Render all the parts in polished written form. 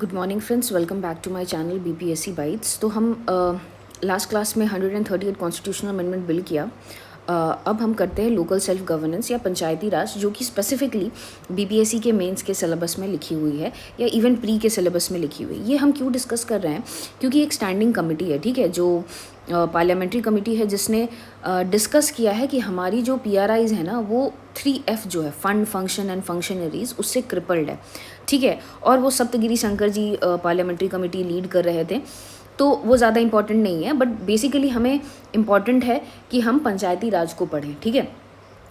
Good morning friends, welcome back to my channel BPSC bytes. तो हम last class में 138 constitutional amendment bill किया। अब हम करते हैं लोकल सेल्फ गवर्नेंस या पंचायती राज, जो कि स्पेसिफिकली बीपीएससी के मेंस के सिलेबस में लिखी हुई है या इवन प्री के सिलेबस में लिखी हुई है। ये हम क्यों डिस्कस कर रहे हैं? क्योंकि एक स्टैंडिंग कमेटी है, ठीक है, जो पार्लियामेंट्री कमेटी है, जिसने डिस्कस किया है कि हमारी जो पीआरआईज है ना, वो 3F जो है, फंड, फंक्शन एंड फंक्शनरीज, उससे क्रिपल्ड है, ठीक है। और वो Saptagiri Shankar ji parliamentary committee lead कर रहे थे, तो वो ज़्यादा इंपॉर्टेंट नहीं है, बट बेसिकली हमें इम्पॉर्टेंट है कि हम पंचायती राज को पढ़ें, ठीक है।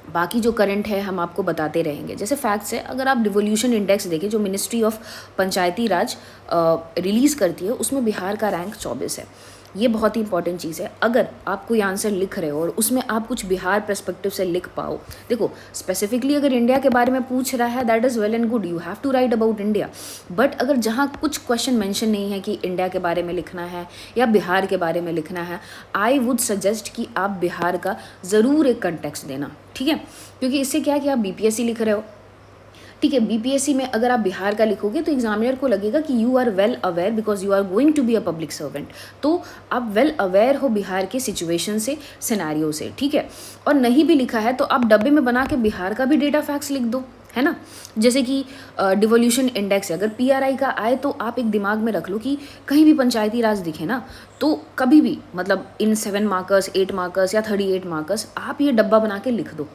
बाकी जो करंट है हम आपको बताते रहेंगे। जैसे फैक्ट्स है, अगर आप डिवोल्यूशन इंडेक्स देखें जो ministry of Panchayati Raj release करती है, उसमें बिहार का रैंक 24 है। ये बहुत ही इंपॉर्टेंट चीज़ है। अगर आप कोई आंसर लिख रहे हो और उसमें आप कुछ बिहार पर्सपेक्टिव से लिख पाओ, देखो स्पेसिफिकली अगर इंडिया के बारे में पूछ रहा है, that is well and good, you have to write about India. But अगर जहाँ कुछ क्वेश्चन मेंशन नहीं है कि इंडिया के बारे में लिखना है या बिहार के बारे में लिखना है, आई वुड सजेस्ट कि आप बिहार का ज़रूर एक कंटेक्स्ट देना, ठीक है। क्योंकि इससे क्या है कि आप बीपीएससी लिख रहे हो, ठीक है। बीपीएससी में अगर आप बिहार का लिखोगे तो एग्जामिनर को लगेगा कि you are well aware because you are going to be a public servant. तो आप वेल अवेयर हो बिहार के सिचुएशन से, सिनेरियो से, ठीक है। और नहीं भी लिखा है तो आप डब्बे में बना के बिहार का भी डेटा फैक्ट्स लिख दो, है ना। जैसे कि डिवोल्यूशन इंडेक्स है, अगर पीआरआई का आए तो आप एक दिमाग में रख लो कि कहीं भी पंचायती राज दिखे ना, तो कभी भी मतलब इन 7 मार्कर्स, 8 मार्कर्स या 38 मार्कर्स, आप ये डब्बा बना के लिख दो,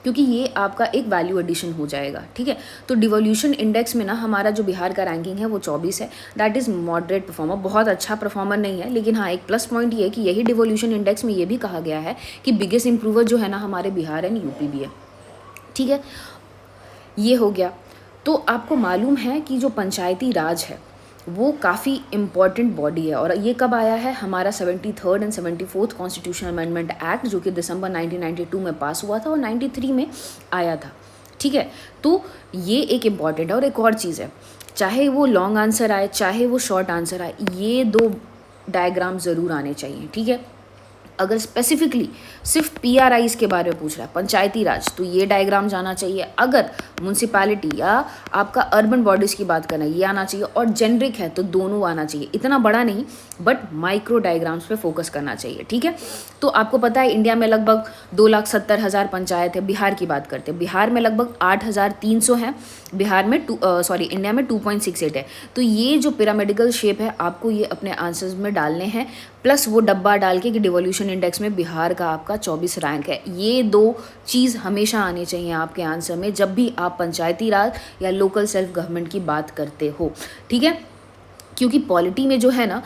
क्योंकि ये आपका एक वैल्यू एडिशन हो जाएगा, ठीक है। तो डिवोल्यूशन इंडेक्स में ना हमारा जो बिहार का रैंकिंग है वो 24 है। दैट इज़ मॉडरेट परफॉर्मर, बहुत अच्छा परफॉर्मर नहीं है, लेकिन हाँ एक प्लस पॉइंट ये है कि यही डिवोल्यूशन इंडेक्स में ये भी कहा गया है कि बिगेस्ट इंप्रूवर जो है ना हमारे बिहार एंड यूपी भी है, ठीक है। ये हो गया। तो आपको मालूम है कि जो पंचायती राज है वो काफ़ी इम्पॉर्टेंट बॉडी है, और ये कब आया है? हमारा 73rd and 74th constitutional amendment act, जो कि दिसंबर 1992 में पास हुआ था और 93 में आया था, ठीक है। तो ये एक इम्पॉर्टेंट है। और एक और चीज़ है, चाहे वो लॉन्ग आंसर आए चाहे वो शॉर्ट आंसर आए, ये 2 डायग्राम ज़रूर आने चाहिए, ठीक है। अगर स्पेसिफिकली सिर्फ पीआरआईज के बारे में पूछ रहा है पंचायती राज, तो ये डायग्राम जाना चाहिए। अगर म्यूनसिपैलिटी या आपका अर्बन बॉडीज़ की बात करना है, ये आना चाहिए। और जेनरिक है तो दोनों आना चाहिए, इतना बड़ा नहीं, बट माइक्रो डायग्राम्स पे फोकस करना चाहिए, ठीक है। तो आपको पता है इंडिया में लगभग 2,70,000 पंचायत है। बिहार की बात करते हैं, बिहार में लगभग 8,300 हैं। बिहार में इंडिया में 2.68 है। तो ये जो पिरामिडिकल शेप है, आपको ये अपने आंसर्स में डालने हैं, प्लस वो डब्बा डाल के कि डिवोल्यूशन इंडेक्स में बिहार का आपका 24 रैंक है। ये 2 चीज़ हमेशा आनी चाहिए आपके आंसर में जब भी आप पंचायती राज या लोकल सेल्फ गवर्नमेंट की बात करते हो, ठीक है। क्योंकि पॉलिटी में जो है ना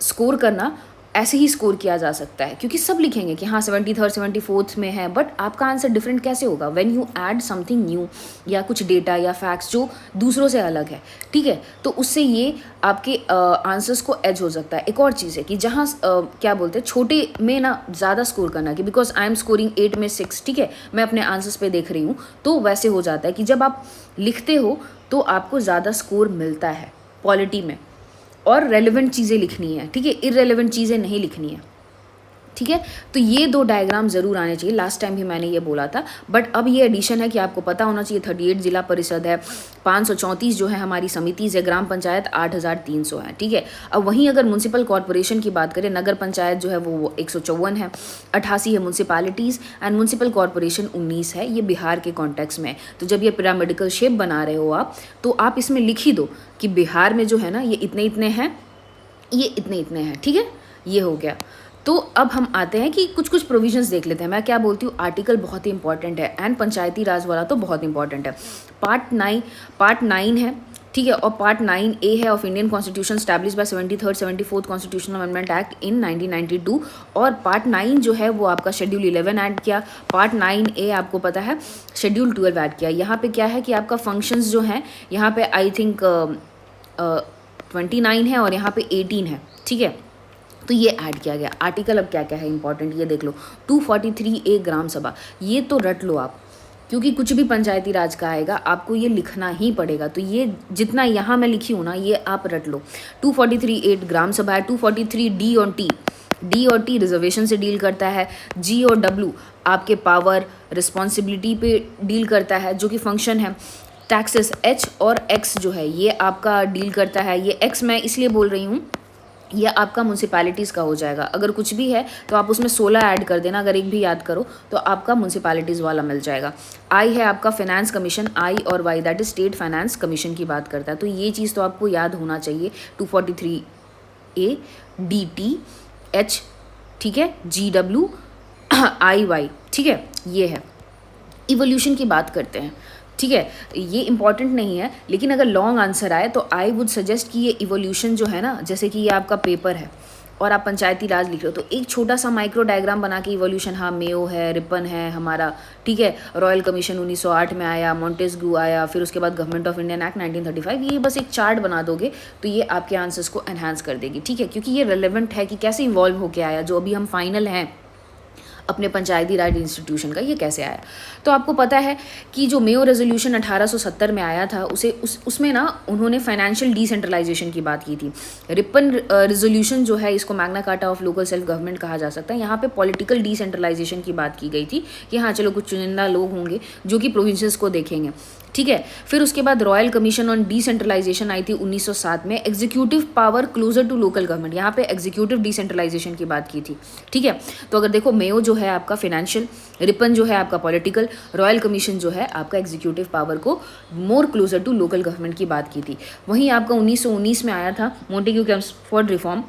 स्कोर करना ऐसे ही स्कोर किया जा सकता है, क्योंकि सब लिखेंगे कि हाँ 73rd 74th में है, बट आपका आंसर डिफरेंट कैसे होगा? When you add something new या कुछ डेटा या फैक्ट्स जो दूसरों से अलग है, ठीक है। तो उससे ये आपके आंसर्स को एज हो सकता है। एक और चीज़ है कि जहाँ क्या बोलते हैं, छोटे में ना ज़्यादा स्कोर करना, कि बिकॉज आई एम स्कोरिंग 8 में 6, ठीक है, मैं अपने आंसर्स पे देख रही हूँ, तो वैसे हो जाता है कि जब आप लिखते हो तो आपको ज़्यादा स्कोर मिलता है पॉलिटी में। और रेलेवेंट चीज़ें लिखनी है, ठीक है, इररेलेवेंट चीज़ें नहीं लिखनी है, ठीक है। तो ये 2 डायग्राम ज़रूर आने चाहिए। लास्ट टाइम भी मैंने ये बोला था, बट अब ये एडिशन है कि आपको पता होना चाहिए 38 जिला परिषद है, 534 जो है हमारी समितिज़ है, ग्राम पंचायत 8,300 है, ठीक है। अब वहीं अगर म्यूनसिपल कॉर्पोरेशन की बात करें, नगर पंचायत जो है वो 154 है, 88 है म्यूनसिपैलिटीज़, एंड म्यूनसिपल कॉर्पोरेशन 19 है। ये बिहार के कॉन्टेक्स्ट में है। तो जब ये पिरामिडिकल शेप बना रहे हो आप, तो आप इसमें लिख ही दो कि बिहार में जो है ना ये इतने इतने हैं, ये इतने इतने हैं, ठीक है। ये हो गया। तो अब हम आते हैं कि कुछ प्रोविजंस देख लेते हैं। मैं क्या बोलती हूँ, आर्टिकल बहुत ही इंपॉर्टेंट है, एंड पंचायती राज वाला तो बहुत इंपॉर्टेंट है। पार्ट 9 है, ठीक है, और पार्ट 9A है of Indian constitution establish bye 73rd 74th constitutional amendment act in 1992। और पार्ट 9 जो है वो आपका शेड्यूल 11 ऐड किया। पार्ट 9A आपको पता है शेड्यूल 12 ऐड किया। यहाँ पे क्या है कि आपका फंक्शंस जो हैं, यहाँ पे आई थिंक 29 है और यहाँ पे 18 है, ठीक है। तो ये ऐड किया गया। आर्टिकल अब क्या क्या है इंपॉर्टेंट, ये देख लो। 243A ग्राम सभा, ये तो रट लो आप, क्योंकि कुछ भी पंचायती राज का आएगा आपको ये लिखना ही पड़ेगा। तो ये जितना यहाँ मैं लिखी हूँ ना, ये आप रट लो। 243A ग्राम सभा है। 243D और T रिजर्वेशन से डील करता है। G और W आपके पावर रिस्पॉन्सिबिलिटी पे डील करता है, जो कि फंक्शन है। टैक्सेस एच और एक्स जो है ये आपका डील करता है। ये एक्स मैं इसलिए बोल रही हूँ, यह आपका म्यूनसिपैलिटीज़ का हो जाएगा। अगर कुछ भी है तो आप उसमें 16 ऐड कर देना, अगर एक भी याद करो तो आपका म्यूनसिपैलिटीज़ वाला मिल जाएगा। आई है आपका फाइनेंस कमीशन, आई और Y that is state finance commission की बात करता है। तो ये चीज़ तो आपको याद होना चाहिए, 243A DT H, ठीक है, GW IY, ठीक है, ये है। इवोल्यूशन की बात करते हैं, ठीक है, ये इंपॉर्टेंट नहीं है, लेकिन अगर लॉन्ग आंसर आए तो आई वुड सजेस्ट कि ये इवोल्यूशन जो है ना, जैसे कि ये आपका पेपर है और आप पंचायती राज लिख रहे हो, तो एक छोटा सा माइक्रो डायग्राम बना के इवोल्यूशन, हाँ मेयो है, रिपन है हमारा, ठीक है, रॉयल कमीशन 1908 में आया, मॉन्टेस्क्यू आया, फिर उसके बाद गवर्नमेंट ऑफ इंडियन एक्ट 1935, ये बस एक चार्ट बना दोगे तो ये आपके आंसर्स को एनहांस कर देगी, ठीक है, क्योंकि ये रेलेवेंट है कि कैसे इवॉल्व होके आया, जो अभी हम फाइनल हैं अपने पंचायती राज इंस्टीट्यूशन का, ये कैसे आया। तो आपको पता है कि जो मेयो रेजोल्यूशन 1870 में आया था, उसमें ना उन्होंने फाइनेंशियल डिसेंट्रलाइजेशन की बात की थी। रिपन रेजोल्यूशन जो है, इसको Magna carta of local self government कहा जा सकता है। यहाँ पे पॉलिटिकल डिसेंट्रलाइजेशन की बात की गई थी कि हाँ चलो कुछ चुनिंदा लोग होंगे जो कि प्रोविंसेस को देखेंगे, ठीक है। फिर उसके बाद रॉयल कमीशन ऑन डिसेंट्रलाइजेशन आई थी 1907 में, executive power closer to local government, यहाँ पे एग्जीक्यूटिव डिसेंट्रलाइजेशन की बात की थी, ठीक है। तो अगर देखो, मेयो जो है आपका फाइनेंशियल, रिपन जो है आपका पॉलिटिकल, रॉयल कमीशन जो है आपका एग्जीक्यूटिव पावर को more closer to local government की बात की थी। वहीं आपका 1919 में आया था मोंटेग्यू चेम्सफोर्ड रिफॉर्म,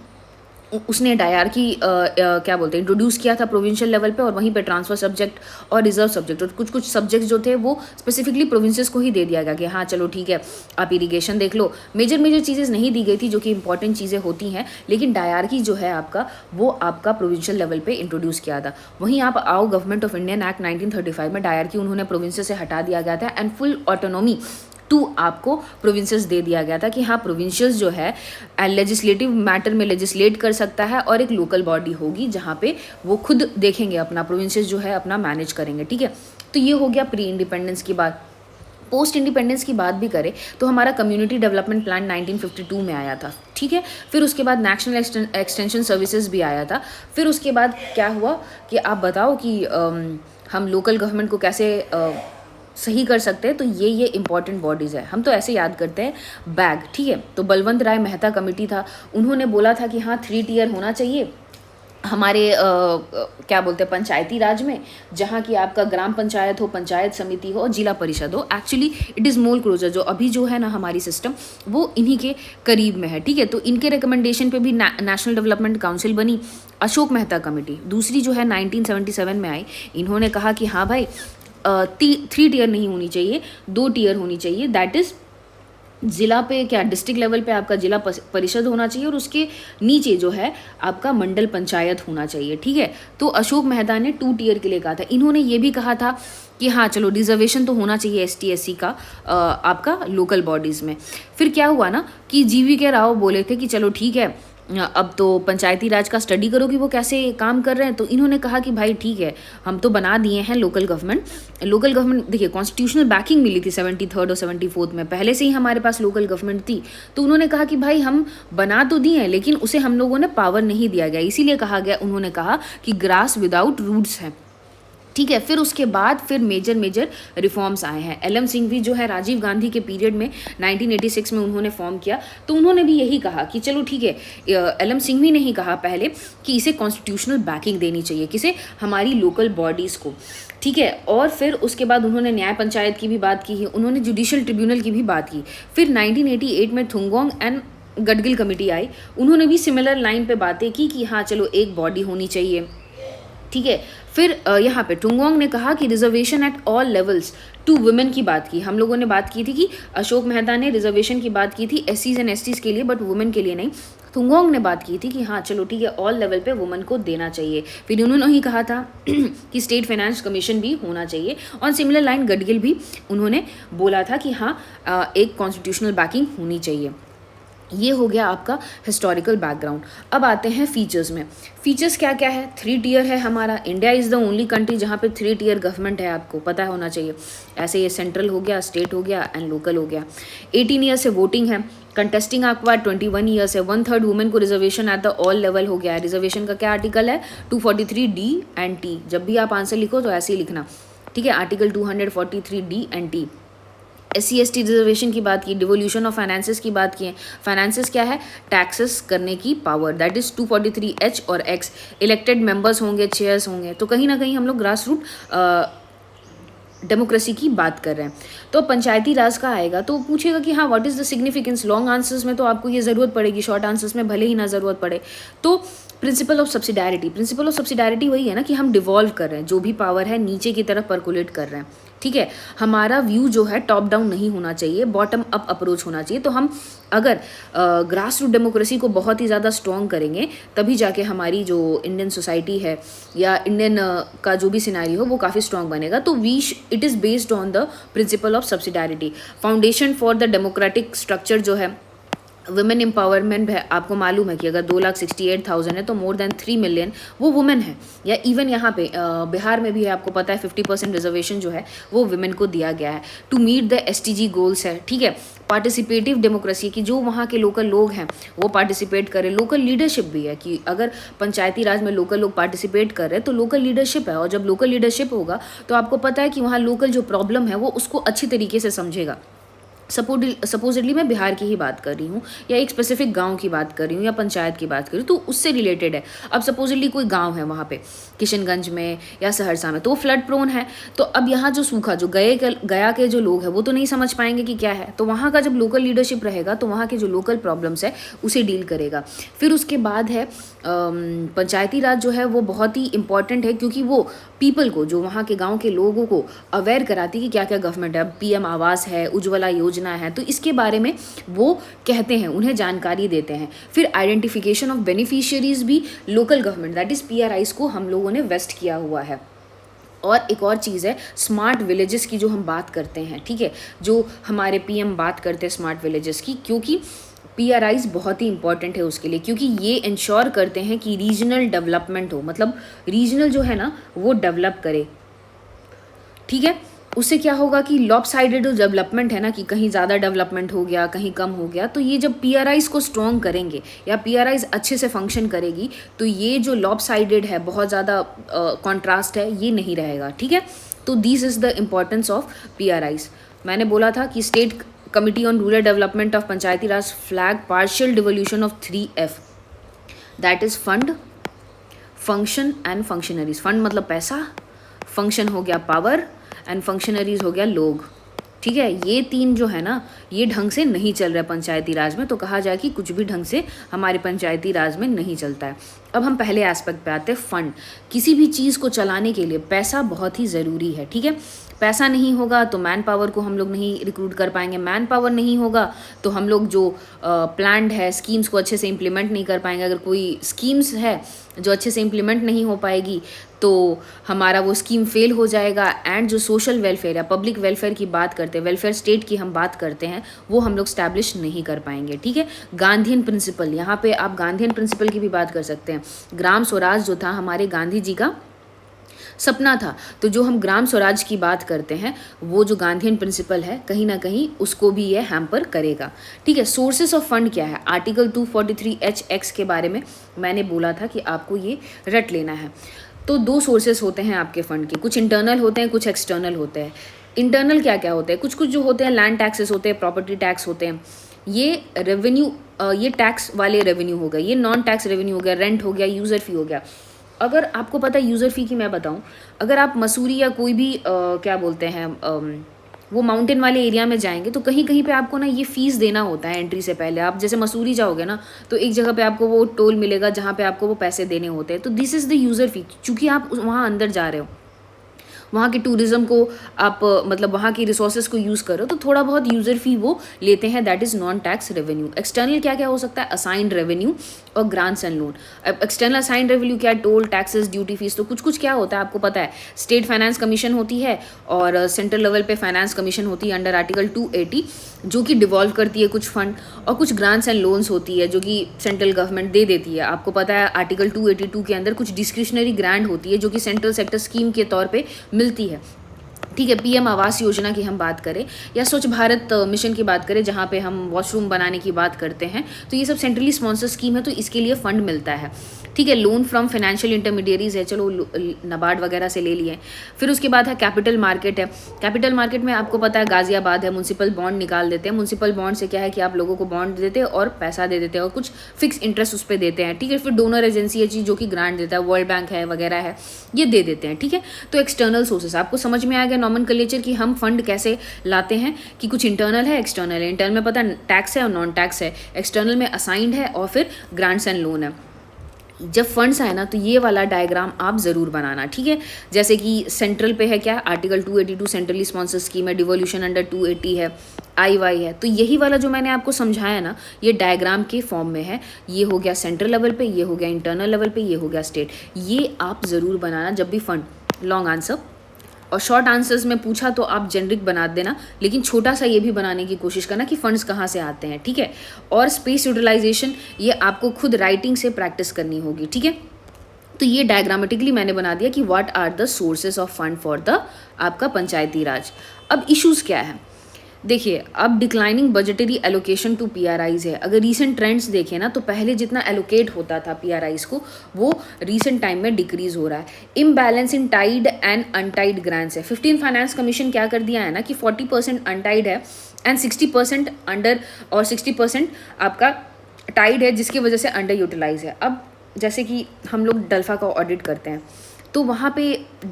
उसने डायरकी क्या बोलते हैं इंट्रोड्यूस किया था प्रोविंशियल लेवल पे, और वहीं पे ट्रांसफर सब्जेक्ट और रिजर्व सब्जेक्ट, और कुछ कुछ सब्जेक्ट जो थे वो स्पेसिफिकली प्रोविंसेस को ही दे दिया गया कि हाँ चलो ठीक है आप इरिगेशन देख लो। मेजर मेजर चीज़ें नहीं दी गई थी जो कि इंपॉर्टेंट चीज़ें होती हैं, लेकिन डायरकी जो है आपका वो आपका प्रोविंशियल लेवल पे इंट्रोड्यूस किया था। वहीं आप आओ गवर्नमेंट ऑफ इंडियन एक्ट 1935 में डायरकी उन्होंने प्रोविंसेस से हटा दिया गया था एंड फुल ऑटोनॉमी टू आपको प्रोविंसेस दे दिया गया था कि हाँ प्रोविंशियस जो है लेजिस्लेटिव मैटर में लेजिस्लेट कर सकता है, और एक लोकल बॉडी होगी जहाँ पे वो खुद देखेंगे अपना, प्रोविंसेस जो है अपना मैनेज करेंगे, ठीक है। तो ये हो गया प्री इंडिपेंडेंस की बात। पोस्ट इंडिपेंडेंस की बात भी करें तो हमारा कम्युनिटी डेवलपमेंट प्लान 1952 में आया था, ठीक है। फिर उसके बाद नेशनल एक्सटेंशन सर्विसेज भी आया था। फिर उसके बाद क्या हुआ कि आप बताओ कि हम लोकल गवर्नमेंट को कैसे सही कर सकते हैं। तो ये इंपॉर्टेंट बॉडीज़ है, हम तो ऐसे याद करते हैं बैग, ठीक है। तो बलवंत राय मेहता कमेटी था, उन्होंने बोला था कि हाँ 3 टियर होना चाहिए हमारे क्या बोलते हैं पंचायती राज में, जहाँ की आपका ग्राम पंचायत हो, पंचायत समिति हो और जिला परिषद हो। Actually it is more closer, जो अभी जो है ना हमारी सिस्टम वो इन्हीं के करीब में है, ठीक है। तो इनके रिकमेंडेशन पे भी नेशनल डेवलपमेंट काउंसिल बनी। अशोक मेहता कमेटी दूसरी जो है 1977 में आई, इन्होंने कहा कि हाँ भाई 3 टियर नहीं होनी चाहिए, 2 टियर होनी चाहिए, दैट इज़ ज़िला पे क्या डिस्ट्रिक्ट लेवल पे आपका जिला परिषद होना चाहिए और उसके नीचे जो है आपका मंडल पंचायत होना चाहिए, ठीक है। तो अशोक मेहता ने 2 टियर के लिए कहा था। इन्होंने ये भी कहा था कि हाँ चलो रिजर्वेशन तो होना चाहिए ST SC का आपका लोकल बॉडीज़ में। फिर क्या हुआ ना कि GV राव बोले थे कि चलो ठीक है अब तो पंचायती राज का स्टडी करो कि वो कैसे काम कर रहे हैं। तो इन्होंने कहा कि भाई ठीक है हम तो बना दिए हैं लोकल गवर्नमेंट। देखिए कॉन्स्टिट्यूशनल बैकिंग मिली थी 73rd और 74th में, पहले से ही हमारे पास लोकल गवर्नमेंट थी। तो उन्होंने कहा कि भाई हम बना तो दिए हैं लेकिन उसे हम लोगों ने पावर नहीं दिया गया, इसीलिए कहा गया, उन्होंने कहा कि ग्रास विदाउट रूट्स है, ठीक है। फिर उसके बाद फिर मेजर रिफॉर्म्स आए हैं। LM सिंघवी जो है राजीव गांधी के पीरियड में 1986 में उन्होंने फॉर्म किया, तो उन्होंने भी यही कहा कि चलो ठीक है। LM सिंघवी ने ही कहा पहले कि इसे कॉन्स्टिट्यूशनल बैकिंग देनी चाहिए, किसे, हमारी लोकल बॉडीज़ को, ठीक है। और फिर उसके बाद उन्होंने न्याय पंचायत की भी बात की है, उन्होंने जुडिशियल ट्रिब्यूनल की भी बात की। फिर 1988 में थुंगोंग एंड गडगिल कमेटी आई, उन्होंने भी सिमिलर लाइन पे बातें की कि हाँ चलो एक बॉडी होनी चाहिए, ठीक है। फिर यहाँ पे टुंगोंग ने कहा कि reservation at all levels to women की बात की। हम लोगों ने बात की थी कि अशोक मेहता ने रिजर्वेशन की बात की थी SCs एंड STs के लिए, बट वुमेन के लिए नहीं। टुंगोंग ने बात की थी कि हाँ चलो ठीक है ऑल लेवल पे वुमेन को देना चाहिए। फिर उन्होंने ही कहा था कि स्टेट फाइनेंस कमीशन भी होना चाहिए। और सिमिलर लाइन गडगिल भी उन्होंने बोला था कि हाँ एक कॉन्स्टिट्यूशनल बैकिंग होनी चाहिए। ये हो गया आपका हिस्टोरिकल बैकग्राउंड। अब आते हैं फीचर्स में। फीचर्स क्या क्या है? 3 टियर है हमारा। India is the only country जहाँ पे 3 टियर गवर्नमेंट है, आपको पता होना चाहिए। ऐसे ये सेंट्रल हो गया, स्टेट हो गया एंड लोकल हो गया। 18 ईयर से वोटिंग है, कंटेस्टिंग आपका 21 ईयर्स है। 1/3 वुमेन को reservation at the all level हो गया है। रिजर्वेशन का क्या आर्टिकल है? 243D and T। जब भी आप आंसर लिखो तो ऐसे ही लिखना, ठीक है। Article 243D and T। SC ST reservation की बात की, डिवोल्यूशन ऑफ फाइनेंसेस की बात की। फाइनेंसेस क्या है? टैक्सेस करने की पावर, दैट इज़ 243H और X। इलेक्टेड मेंबर्स होंगे, चेयर्स होंगे, तो कहीं ना कहीं हम लोग ग्रास रूट डेमोक्रेसी की बात कर रहे हैं। तो पंचायती राज का आएगा तो पूछेगा कि हाँ what is the significance. Long answers में तो आपको ये ज़रूरत पड़ेगी, शॉर्ट आंसर्स में भले ही ना ज़रूरत पड़े। तो प्रिंसिपल ऑफ सब्सिडारिटी, प्रिंसिपल ऑफ सब्सिडारिटी वही है ना कि हम डिवॉल्व कर रहे हैं, जो भी पावर है नीचे की तरफ परकुलेट कर रहे हैं, ठीक है। हमारा व्यू जो है टॉप डाउन नहीं होना चाहिए, बॉटम अप अप्रोच होना चाहिए। तो हम अगर ग्रास रूट डेमोक्रेसी को बहुत ही ज़्यादा स्ट्रॉन्ग करेंगे तभी जाके हमारी जो इंडियन सोसाइटी है या इंडियन का जो भी सिनारी हो वो काफ़ी स्ट्रॉन्ग बनेगा। तो it is based on the principle of subsidiarity. Foundation for the democratic structure जो है वुमेन एम्पावरमेंट है। आपको मालूम है कि अगर 2,68,000 है तो मोर देन 3 मिलियन वो वुमेन है। या इवन यहाँ पे बिहार में भी है, आपको पता है 50% रिजर्वेशन जो है वो वुमेन को दिया गया है। To meet the SDG goals है, ठीक है। पार्टिसिपेटिव डेमोक्रेसी की, जो वहाँ के लोकल लोग हैं वो पार्टिसिपेट करें। लोकल लीडरशिप भी है कि अगर पंचायती राज में लोकल लोग पार्टिसिपेट कर रहे हैं तो लोकल लीडरशिप है, और जब लोकल लीडरशिप होगा तो आपको पता है कि वहाँ लोकल जो प्रॉब्लम है वो उसको अच्छी तरीके से समझेगा। सपोजिटली मैं बिहार की ही बात कर रही हूँ या एक स्पेसिफिक गांव की बात कर रही हूँ या पंचायत की बात कर रही हूँ, तो उससे रिलेटेड है। अब सपोजिटली कोई गांव है वहाँ पे किशनगंज में या सहरसा में, तो वो फ्लड प्रोन है। तो अब यहाँ जो सूखा, जो गया के जो लोग हैं वो तो नहीं समझ पाएंगे कि क्या है, तो वहाँ का जब लोकल लीडरशिप रहेगा तो वहाँ के जो लोकल प्रॉब्लम्स है उसे डील करेगा। फिर उसके बाद है पंचायती राज जो है वो बहुत ही इंपॉर्टेंट है क्योंकि वो पीपल को, जो वहाँ के गाँव के लोगों को अवेयर कराती है कि क्या क्या गवर्नमेंट है। PM आवास है, उज्ज्वला योजना है, तो इसके बारे में वो कहते हैं, उन्हें जानकारी देते हैं। फिर आइडेंटिफिकेशन ऑफ बेनिफिशियरीज भी local government that is PRIs को हम लोगों ने वेस्ट किया हुआ है। और एक और चीज़ है स्मार्ट विलेजेस की, जो हम बात करते हैं, ठीक है, जो हमारे PM बात करते हैं स्मार्ट विलेजेस की, क्योंकि PRIs बहुत ही इंपॉर्टेंट है उसके लिए, क्योंकि ये इंश्योर करते हैं कि रीजनल डेवलपमेंट हो, मतलब रीजनल जो है ना वो डेवलप करे, ठीक है। उससे क्या होगा कि लॉपसाइडेड जो डेवलपमेंट है ना, कि कहीं ज़्यादा डेवलपमेंट हो गया कहीं कम हो गया, तो ये जब PRIs को स्ट्रॉन्ग करेंगे या PRIs अच्छे से फंक्शन करेगी तो ये जो लॉपसाइडेड है, बहुत ज़्यादा कॉन्ट्रास्ट है, ये नहीं रहेगा, ठीक है। तो this is the importance of PRIs। मैंने बोला था कि state committee on rural development of Panchayati Raj flag partial devolution of 3F, that is fund, function and functionaries. Fund मतलब पैसा, फंक्शन हो गया पावर एंड फंक्शनरीज हो गया लोग, ठीक है। ये तीन जो है ना ये ढंग से नहीं चल रहा है पंचायती राज में, तो कहा जाए कि कुछ भी ढंग से हमारे पंचायती राज में नहीं चलता है। अब हम पहले एस्पेक्ट पे आते हैं, फंड। किसी भी चीज़ को चलाने के लिए पैसा बहुत ही ज़रूरी है, ठीक है। पैसा नहीं होगा तो मैन पावर को हम लोग नहीं रिक्रूट कर पाएंगे, मैन पावर नहीं होगा तो हम लोग जो प्लान्ड है स्कीम्स को अच्छे से इम्प्लीमेंट नहीं कर पाएंगे। अगर कोई स्कीम्स है जो अच्छे से इम्प्लीमेंट नहीं हो पाएगी तो हमारा वो स्कीम फेल हो जाएगा। एंड जो सोशल वेलफेयर या पब्लिक वेलफेयर की बात करते हैं, वेलफेयर स्टेट की हम बात करते हैं, वो हम लोग स्टैब्लिश नहीं कर पाएंगे, ठीक है। गांधीयन प्रिंसिपल, यहाँ पे आप गांधीयन प्रिंसिपल की भी बात कर सकते हैं। ग्राम स्वराज जो था हमारे गांधी जी का सपना था, तो जो हम ग्राम स्वराज की बात करते हैं वो जो गांधीयन प्रिंसिपल है कहीं ना कहीं उसको भी ये हैम्पर करेगा, ठीक है। सोर्सेस ऑफ फंड क्या है, आर्टिकल 243HX के बारे में मैंने बोला था कि आपको ये रट लेना है। तो दो सोर्सेस होते हैं आपके फंड के, कुछ इंटरनल होते हैं कुछ एक्सटर्नल होते हैं। इंटरनल क्या क्या होते हैं, कुछ कुछ जो होते हैं लैंड टैक्सेस होते हैं, प्रॉपर्टी टैक्स होते हैं, ये रेवेन्यू, ये टैक्स वाले रेवेन्यू हो गए, ये नॉन टैक्स रेवेन्यू हो गया, रेंट हो गया, यूज़र फी हो गया। अगर आपको पता है यूज़र फ़ी की मैं बताऊं, अगर आप मसूरी या कोई भी क्या बोलते हैं वो माउंटेन वाले एरिया में जाएंगे तो कहीं कहीं पे आपको ना ये फ़ीस देना होता है एंट्री से पहले। आप जैसे मसूरी जाओगे ना तो एक जगह पे आपको वो टोल मिलेगा जहाँ पे आपको वो पैसे देने होते हैं, तो दिस इज़ द यूज़र फ़ी। चूँकि आप वहाँ अंदर जा रहे हो, वहाँ के टूरिज़्म को आप मतलब वहाँ की रिसोर्सेज को यूज़ करो, तो थोड़ा बहुत यूज़र फ़ी वो लेते हैं, that is non tax revenue. External क्या क्या हो सकता है, असाइंड रेवेन्यू और ग्रांट्स एंड लोन। अब एक्सटर्नल असाइंड रेवेन्यू क्या है, टोल, टैक्सेस, ड्यूटी फीस। तो कुछ कुछ क्या होता है आपको पता है, स्टेट फाइनेंस कमीशन होती है और सेंट्रल लेवल पे फाइनेंस कमीशन होती है अंडर आर्टिकल 280, जो कि डिवॉल्व करती है कुछ फंड, और कुछ ग्रांट्स एंड लोन्स होती है जो कि सेंट्रल गवर्नमेंट दे देती है। आपको पता है आर्टिकल 282 के अंदर कुछ डिस्क्रिशनरी ग्रांट होती है जो कि सेंट्रल सेक्टर स्कीम के तौर पे मिलती है। ठीक है, पीएम आवास योजना की हम बात करें या स्वच्छ भारत मिशन की बात करें जहाँ पे हम वॉशरूम बनाने की बात करते हैं, तो ये सब सेंट्रली स्पॉन्सर स्कीम है, तो इसके लिए फंड मिलता है। ठीक है, लोन फ्रॉम फाइनेंशियल इंटरमीडियरीज है, चलो नबार्ड वगैरह से ले लिए। फिर उसके बाद है कैपिटल मार्केट है। कैपिटल मार्केट में आपको पता है गाजियाबाद है, म्यूनसिपल बॉन्ड निकाल देते हैं। म्यूनसिपल बॉन्ड से क्या है कि आप लोगों को बॉन्ड देते हैं और पैसा दे देते हैं और कुछ फिक्स इंटरेस्ट उस पर देते हैं। ठीक है, फिर डोनर एजेंसी है जो कि ग्रांट देता है, वर्ल्ड बैंक है वगैरह है, ये दे देते हैं। ठीक है, तो एक्सटर्नल सोर्सेस आपको समझ में आ गया नॉमेनक्लेचर कि हम फंड कैसे लाते हैं, कि कुछ इंटरनल है, एक्सटर्नल है। इंटरनल में पता है टैक्स है और नॉन टैक्स है, एक्सटर्नल में असाइंड है और फिर ग्रांट्स एंड लोन है। जब फंड्स आए ना तो ये वाला डायग्राम आप ज़रूर बनाना। ठीक है, जैसे कि सेंट्रल पे है क्या, आर्टिकल 282 सेंट्रली स्पॉन्सर स्कीम है, डिवोल्यूशन अंडर 280 है, IY है। तो यही वाला जो मैंने आपको समझाया ना, ये डायग्राम के फॉर्म में है। ये हो गया सेंट्रल लेवल पे, ये हो गया इंटरनल लेवल पे, ये हो गया स्टेट। ये आप ज़रूर बनाना जब भी फंड, लॉन्ग आंसर और शॉर्ट आंसर्स में पूछा तो आप जेनरिक बना देना, लेकिन छोटा सा ये भी बनाने की कोशिश करना कि फंड्स कहाँ से आते हैं। ठीक है, और स्पेस यूटिलाइजेशन ये आपको खुद राइटिंग से प्रैक्टिस करनी होगी। ठीक है, तो ये डायग्रामेटिकली मैंने बना दिया कि what are the sources of fund for the आपका पंचायती राज। अब इश्यूज क्या है, देखिए अब declining budgetary allocation to PRIs है। अगर रीसेंट ट्रेंड्स देखें ना तो पहले जितना एलोकेट होता था PRIs को, वो रीसेंट टाइम में डिक्रीज हो रहा है। Imbalance in tied and untied grants है। 15 फाइनेंस कमीशन क्या कर दिया है ना कि 40% अनटाइड है एंड 60% अंडर और 60% आपका टाइड है, जिसकी वजह से अंडर यूटिलाइज है। अब जैसे कि हम लोग डल्फा का ऑडिट करते हैं तो वहाँ पे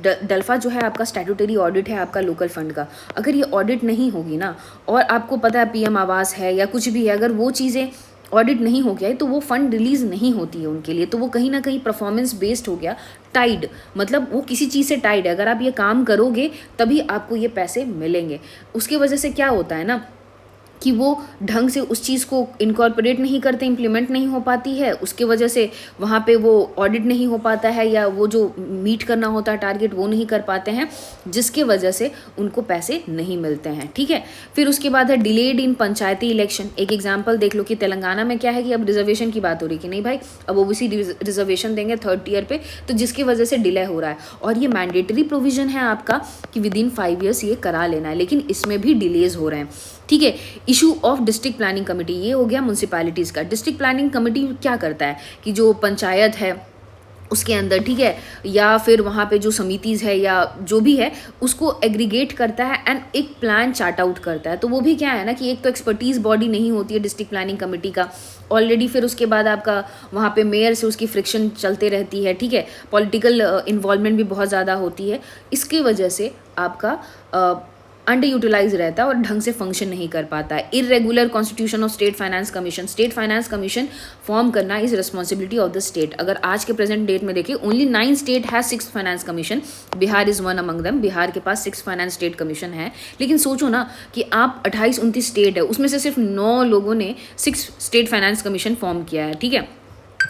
डल्फा जो है आपका स्टैट्यूटरी ऑडिट है आपका लोकल फंड का। अगर ये ऑडिट नहीं होगी ना, और आपको पता है पीएम आवास है या कुछ भी है, अगर वो चीज़ें ऑडिट नहीं हो गया है तो वो फंड रिलीज़ नहीं होती है उनके लिए, तो वो कहीं ना कहीं परफॉर्मेंस बेस्ड हो गया, टाइड, मतलब वो किसी चीज़ से टाइड है। अगर आप ये काम करोगे तभी आपको ये पैसे मिलेंगे। उसकी वजह से क्या होता है ना कि वो ढंग से उस चीज़ को इनकॉर्पोरेट नहीं करते, इम्प्लीमेंट नहीं हो पाती है, उसके वजह से वहाँ पे वो ऑडिट नहीं हो पाता है, या वो जो मीट करना होता है टारगेट वो नहीं कर पाते हैं, जिसके वजह से उनको पैसे नहीं मिलते हैं। ठीक है, फिर उसके बाद है डिलेड इन पंचायती इलेक्शन। एक एग्जाम्पल देख लो कि तेलंगाना में क्या है कि अब रिजर्वेशन की बात हो रही कि नहीं भाई अब OBC रिजर्वेशन देंगे 3rd टियर पे, तो जिसकी वजह से डिले हो रहा है। और ये मैंडेटरी प्रोविजन है आपका कि विदिन 5 ईयर्स ये करा लेना है, लेकिन इसमें भी डिलेज हो रहे हैं। ठीक है, issue of district planning committee, ये हो गया म्यूनसिपैलिटीज़ का। डिस्ट्रिक्ट प्लानिंग कमेटी क्या करता है कि जो पंचायत है उसके अंदर, ठीक है, या फिर वहाँ पे जो समितिज़ है या जो भी है उसको एग्रीगेट करता है एंड एक प्लान चार्ट आउट करता है। तो वो भी क्या है ना कि एक तो एक्सपर्टीज़ बॉडी नहीं होती है डिस्ट्रिक्ट प्लानिंग कमेटी का ऑलरेडी, फिर उसके बाद आपका वहाँ पे मेयर से उसकी फ्रिक्शन चलते रहती है। ठीक है, पॉलिटिकल इन्वॉल्वमेंट भी बहुत ज़्यादा होती है, इसकी वजह से आपका अंडर यूटिलाइज रहता है और ढंग से फंक्शन नहीं कर पाता है। Irregular constitution of state finance commission, state finance commission form करना is responsibility of the state. अगर आज के प्रेजेंट डेट में देखिए only 9 state has 6 finance commission, Bihar is one among them. Bihar के पास 6 फाइनेंस स्टेट कमीशन है, लेकिन सोचो ना कि आप 28-29 स्टेट है, उसमें से सिर्फ 9 लोगों ने 6 स्टेट फाइनेंस कमीशन फॉर्म किया है। ठीक है,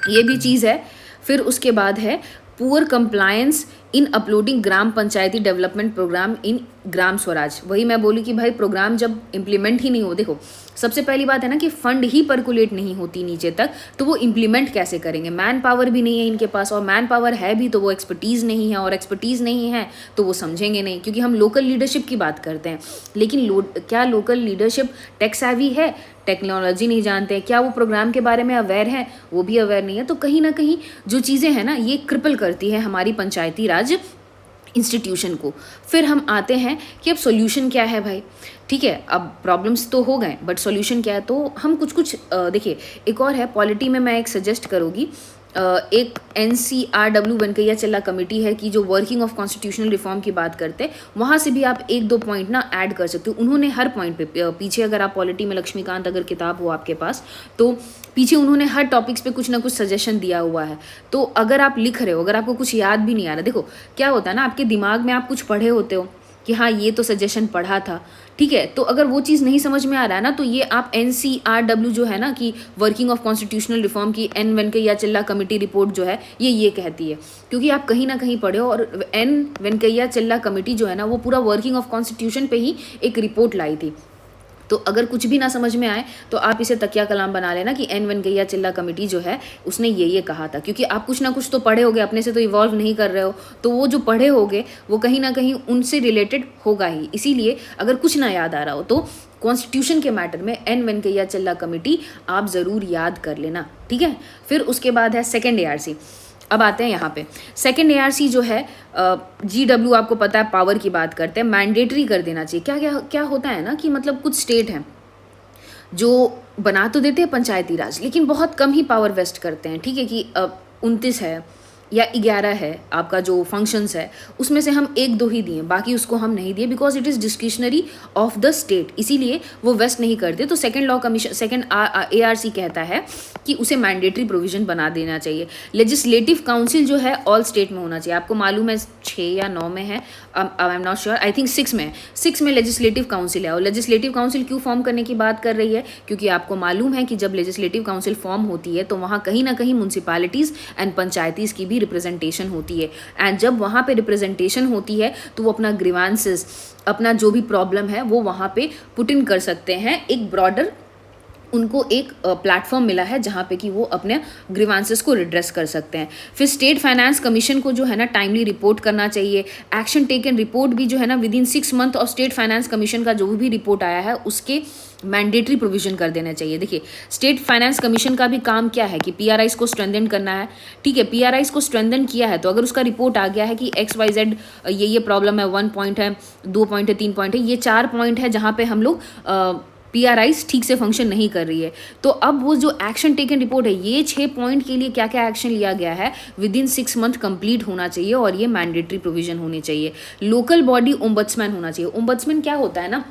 ये भी चीज़ है। फिर उसके बाद है पुअर कंप्लायंस इन अपलोडिंग ग्राम पंचायती डेवलपमेंट प्रोग्राम इन ग्राम स्वराज। वही मैं बोली कि भाई प्रोग्राम जब इम्प्लीमेंट ही नहीं हो, देखो सबसे पहली बात है ना कि फंड ही पर्कुलेट नहीं होती नीचे तक, तो वो इम्प्लीमेंट कैसे करेंगे। मैन पावर भी नहीं है इनके पास, और मैन पावर है भी तो वो एक्सपर्टीज़ नहीं है, और एक्सपर्टीज़ नहीं है तो वो समझेंगे नहीं, क्योंकि हम लोकल लीडरशिप की बात करते हैं। लेकिन क्या लोकल लीडरशिप टेक सेवी है, टेक्नोलॉजी नहीं जानते हैं, क्या वो प्रोग्राम के बारे में अवेयर है, वो भी अवेयर नहीं है। तो कहीं ना कहीं जो चीज़ें हैं ना ये क्रिपल करती है हमारी पंचायती राज इंस्टीट्यूशन को। फिर हम आते हैं कि अब सॉल्यूशन क्या है भाई। ठीक है, अब प्रॉब्लम्स तो हो गए बट सॉल्यूशन क्या है, तो हम कुछ देखिए एक और है पॉलिटी में, मैं एक सजेस्ट करूँगी, एक NCRW वेंकैया चल्ला कमेटी है कि जो वर्किंग ऑफ कॉन्स्टिट्यूशनल रिफॉर्म की बात करते हैं, वहाँ से भी आप 1-2 पॉइंट ना ऐड कर सकते हो। उन्होंने हर पॉइंट पे पीछे, अगर आप पॉलिटी में लक्ष्मीकांत अगर किताब हो आपके पास तो पीछे उन्होंने हर टॉपिक्स पे कुछ ना कुछ सजेशन दिया हुआ है। तो अगर आप लिख रहे हो, अगर आपको कुछ याद भी नहीं आ रहा, देखो क्या होता है ना आपके दिमाग में आप कुछ पढ़े होते हो कि हाँ ये तो सजेशन पढ़ा था, ठीक है, तो अगर वो चीज़ नहीं समझ में आ रहा है ना तो ये आप NCRW जो है ना कि वर्किंग ऑफ कॉन्स्टिट्यूशनल रिफॉर्म की N वेंकैया चल्ला कमेटी रिपोर्ट जो है ये कहती है, क्योंकि आप कहीं ना कहीं पढ़े हो। और N वेंकैया चल्ला कमेटी जो है ना वो पूरा वर्किंग ऑफ कॉन्स्टिट्यूशन पे ही एक रिपोर्ट लाई थी। तो अगर कुछ भी ना समझ में आए तो आप इसे तकिया कलाम बना लेना कि एन वेंकैया चिल्ला कमेटी जो है उसने ये कहा था, क्योंकि आप कुछ ना कुछ तो पढ़े होगे, अपने से तो इवॉल्व नहीं कर रहे हो, तो वो जो पढ़े होगे वो कहीं ना कहीं उनसे रिलेटेड होगा ही। इसीलिए अगर कुछ ना याद आ रहा हो तो कॉन्स्टिट्यूशन के मैटर में एन वेंकैया चिल्ला कमेटी आप ज़रूर याद कर लेना, ठीक है। फिर उसके बाद है सेकेंड ARC। अब आते हैं यहाँ पे सेकेंड ARC जो है GW, आपको पता है पावर की बात करते हैं, मैंडेटरी कर देना चाहिए। क्या क्या क्या होता है ना कि मतलब कुछ स्टेट हैं जो बना तो देते हैं पंचायती राज, लेकिन बहुत कम ही पावर वेस्ट करते हैं, ठीक है, कि 29 है या 11 है आपका जो फंक्शंस है, उसमें से हम 1-2 ही दिए, बाकी उसको हम नहीं दिए, because it is discretionary of the state, इसीलिए वो वेस्ट नहीं करते। तो second law commission, second ARC कहता है कि उसे मैंडेटरी प्रोविजन बना देना चाहिए। लेजिस्लेटिव काउंसिल जो है ऑल स्टेट में होना चाहिए। आपको मालूम है 6 या 9 में है, I am not sure, I think 6 में है। 6 में लेजिस्लेटिव काउंसिल है। और लेजिस्लेटिव काउंसिल क्यों फॉर्म करने की बात कर रही है? क्योंकि आपको मालूम है कि जब लेजिस्लेटिव काउंसिल फॉर्म होती है तो वहाँ कहीं ना कहीं म्यूनसिपैलिटीज़ एंड पंचायतीज़ की भी रिप्रेजेंटेशन होती है। एंड जब वहाँ पे रिप्रेजेंटेशन होती है तो वो अपना ग्रीवांसेस, अपना जो भी प्रॉब्लम है वो वहाँ पे पुट इन कर सकते हैं। एक ब्रॉडर उनको एक प्लेटफॉर्म मिला है जहाँ पे कि वो अपने ग्रीवांसेस को रिड्रेस कर सकते हैं। फिर स्टेट फाइनेंस कमीशन को जो है ना टाइमली रिपोर्ट करना चाहिए। एक्शन टेकन रिपोर्ट भी जो है ना with in 6 month of state finance commission का जो भी रिपोर्ट आया है उसके मैंडेटरी प्रोविजन कर देना चाहिए। देखिए स्टेट फाइनेंस कमीशन का भी काम क्या है कि PRIs को स्ट्रेंथन करना है, ठीक है। PRIs को स्ट्रेंथन किया है तो अगर उसका रिपोर्ट आ गया है कि XYZ ये प्रॉब्लम है, 1 पॉइंट है, 2 पॉइंट है, 3 पॉइंट है, ये 4 पॉइंट है जहाँ पे हम लोग PRIs ठीक से फंक्शन नहीं कर रही है, तो अब वो जो एक्शन टेकन रिपोर्ट है ये 6 पॉइंट के लिए क्या क्या एक्शन लिया गया है विद इन 6 मंथ कंप्लीट होना चाहिए और ये मैंडेटरी प्रोविजन होनी चाहिए। लोकल बॉडी ओम्बड्समैन होना चाहिए। ओम्बड्समैन क्या होता है ना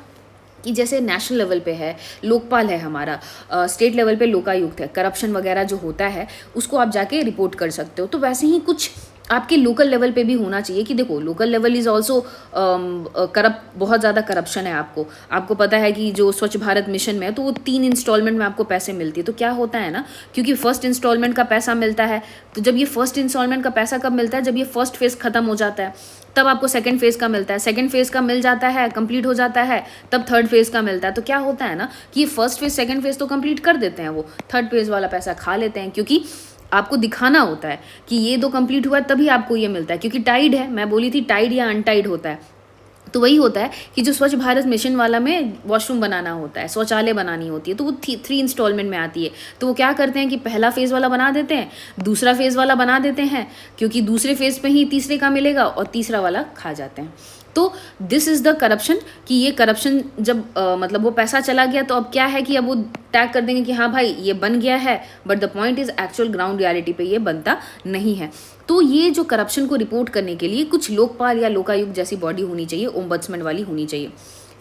कि जैसे नेशनल लेवल पे है लोकपाल है हमारा, स्टेट लेवल पे लोकायुक्त है, करप्शन वगैरह जो होता है उसको आप जाके रिपोर्ट कर सकते हो। तो वैसे ही कुछ आपके लोकल लेवल पे भी होना चाहिए कि देखो local level is also corrupt, बहुत ज़्यादा करप्शन है। आपको पता है कि जो स्वच्छ भारत मिशन में है तो वो 3 इंस्टॉलमेंट में आपको पैसे मिलती है। तो क्या होता है ना, क्योंकि फर्स्ट इंस्टॉलमेंट का पैसा मिलता है, तो जब ये फर्स्ट इंस्टॉलमेंट का पैसा कब मिलता है? जब ये फर्स्ट फेज़ ख़त्म हो जाता है तब आपको सेकंड फेज़ का मिलता है। सेकंड फेज़ का मिल जाता है, कंप्लीट हो जाता है, तब थर्ड फेज़ का मिलता है। तो क्या होता है ना कि ये फर्स्ट फेज़ सेकंड फेज़ तो कंप्लीट कर देते हैं, वो थर्ड फेज़ वाला पैसा खा लेते हैं, क्योंकि आपको दिखाना होता है कि ये तो कंप्लीट हुआ है तभी आपको ये मिलता है, क्योंकि टाइड है, मैं बोली थी टाइड या अनटाइड होता है। तो वही होता है कि जो स्वच्छ भारत मिशन वाला में वॉशरूम बनाना होता है, शौचालय बनानी होती है, तो वो 3 इंस्टॉलमेंट में आती है। तो वो क्या करते हैं कि पहला फेज़ वाला बना देते हैं, दूसरा फेज़ वाला बना देते हैं, क्योंकि दूसरे फेज़ पे ही तीसरे का मिलेगा, और तीसरा वाला खा जाते हैं। तो दिस इज़ द करप्शन, कि ये करप्शन जब मतलब वो पैसा चला गया तो अब क्या है कि अब वो टैग कर देंगे कि हाँ भाई ये बन गया है, but the point is actual ground reality पे ये बनता नहीं है। तो ये जो करप्शन को रिपोर्ट करने के लिए कुछ लोकपाल या लोकायुक्त जैसी बॉडी होनी चाहिए, ओम्बड्समैन वाली होनी चाहिए।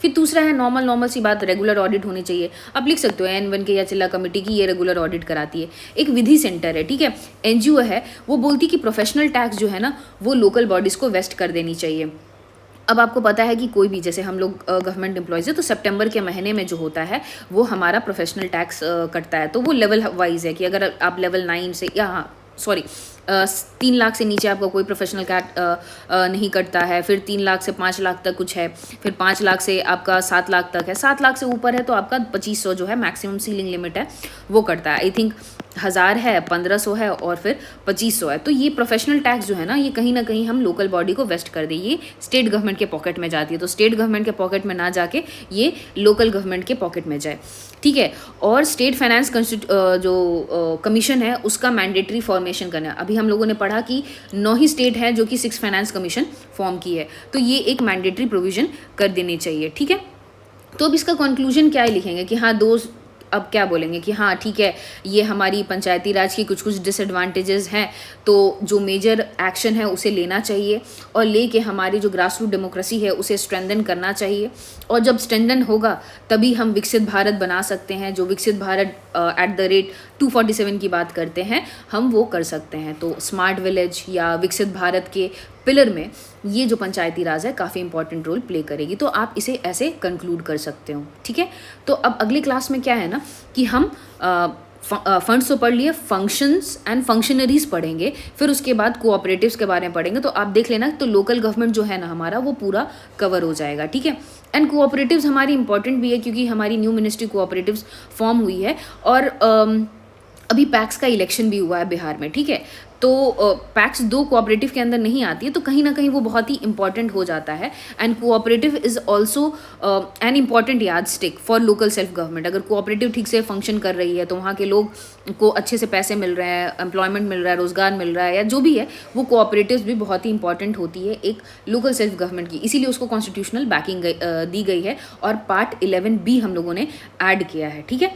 फिर दूसरा है नॉर्मल सी बात, रेगुलर ऑडिट होनी चाहिए। आप लिख सकते हो एन वेंकैया चिल्ला कमेटी की ये रेगुलर ऑडिट कराती है। एक विधि सेंटर है, ठीक है, NGO है, वो बोलती कि प्रोफेशनल टैक्स जो है ना वो लोकल बॉडीज़ को वेस्ट कर देनी चाहिए। अब आपको पता है कि कोई भी, जैसे हम लोग गवर्नमेंट एम्प्लॉयज़ है तो सितंबर के महीने में जो होता है वो हमारा प्रोफेशनल टैक्स कटता है। तो वो लेवल वाइज है कि अगर आप लेवल 9 से या 3 लाख से नीचे आपका कोई प्रोफेशनल कैट नहीं कटता है, फिर 3 लाख से 5 लाख तक कुछ है, फिर 5 लाख से आपका 7 लाख तक है, 7 लाख से ऊपर है तो आपका 2500 जो है मैक्सिमम सीलिंग लिमिट है वो कटता है। आई थिंक 1000 है, 1500 है और फिर 2500 है। तो ये प्रोफेशनल टैक्स जो है ना ये कहीं ना कहीं हम लोकल बॉडी को वेस्ट कर दें, ये स्टेट गवर्नमेंट के पॉकेट में जाती है। तो स्टेट गवर्नमेंट के पॉकेट में ना जाके ये लोकल गवर्नमेंट के पॉकेट में जाए, ठीक है। और स्टेट फाइनेंस जो कमीशन है उसका मैंडेटरी फॉर्मेशन करना है। अभी हम लोगों ने पढ़ा कि 9 ही स्टेट हैं जो कि 6 फाइनेंस कमीशन फॉर्म की है, तो ये एक मैंडेटरी प्रोविजन कर देनी चाहिए, ठीक है। तो अब इसका कंक्लूजन क्या लिखेंगे कि हाँ अब क्या बोलेंगे कि हाँ ठीक है ये हमारी पंचायती राज की कुछ डिसएडवांटेजेस हैं, तो जो मेजर एक्शन है उसे लेना चाहिए और लेके हमारी जो ग्रास रूट डेमोक्रेसी है उसे स्ट्रेंथन करना चाहिए। और जब स्ट्रेंथन होगा तभी हम विकसित भारत बना सकते हैं। जो विकसित भारत एट द रेट 247 की बात करते हैं हम वो कर सकते हैं। तो स्मार्ट विलेज या विकसित भारत के पिलर में ये जो पंचायती राज है काफ़ी इंपॉर्टेंट रोल प्ले करेगी। तो आप इसे ऐसे कंक्लूड कर सकते हो, ठीक है। तो अब अगली क्लास में क्या है ना कि हम फंड्स तो पढ़ लिए, फंक्शंस एंड फंक्शनरीज पढ़ेंगे, फिर उसके बाद कोऑपरेटिव्स के बारे में पढ़ेंगे। तो आप देख लेना तो लोकल गवर्नमेंट जो है ना हमारा वो पूरा कवर हो जाएगा, ठीक है। एंड कोऑपरेटिव्स हमारी इंपॉर्टेंट भी है क्योंकि हमारी न्यू मिनिस्ट्री कोऑपरेटिव्स फॉर्म हुई है और अभी पैक्स का इलेक्शन भी हुआ है बिहार में, ठीक है। तो पैक्स 2 कोऑपरेटिव के अंदर नहीं आती है, तो कहीं ना कहीं वो बहुत ही इंपॉर्टेंट हो जाता है। And cooperative is also an important yard stick for local self government. अगर कोऑपरेटिव ठीक से फंक्शन कर रही है तो वहाँ के लोग को अच्छे से पैसे मिल रहे हैं, एम्प्लॉयमेंट मिल रहा है, रोज़गार मिल रहा है, या जो भी है, वो कोऑपरेटिव्स भी बहुत ही इंपॉर्टेंट होती है एक लोकल सेल्फ गवर्नमेंट की। इसीलिए उसको कॉन्स्टिट्यूशनल बैकिंग दी गई है और पार्ट 11B हम लोगों ने ऐड किया है, ठीक है।